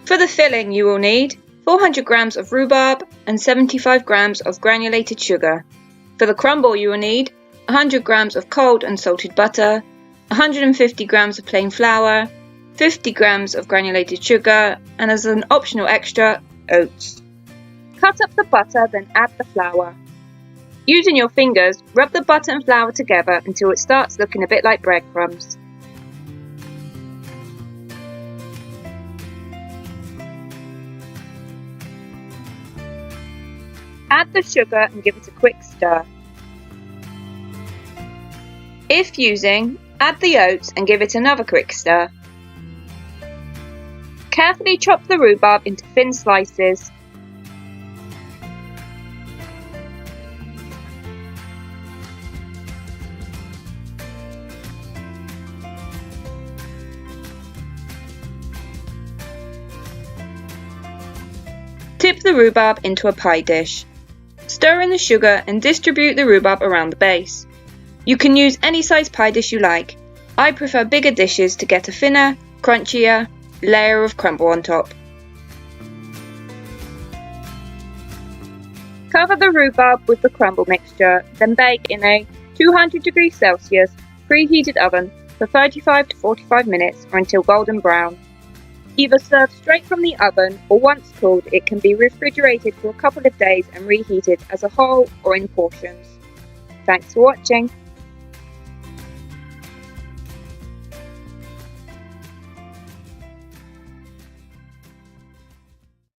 For the filling you will need 400 grams of rhubarb and 75 grams of granulated sugar. For the crumble you will need 100 grams of cold and salted butter, 150 grams of plain flour, 50 grams of granulated sugar, and as an optional extra, oats. Cut up the butter, then add the flour. Using your fingers, rub the butter and flour together until it starts looking a bit like breadcrumbs. Add the sugar and give it a quick stir. If using, add the oats and give it another quick stir. Carefully chop the rhubarb into thin slices. Tip the rhubarb into a pie dish. Stir in the sugar and distribute the rhubarb around the base. You can use any size pie dish you like. I prefer bigger dishes to get a thinner, crunchier layer of crumble on top. Cover the rhubarb with the crumble mixture, then bake in a 200°C preheated oven for 35 to 45 minutes or until golden brown. Either served straight from the oven or once cooled it can be refrigerated for a couple of days and reheated as a whole or in portions. Thanks for watching.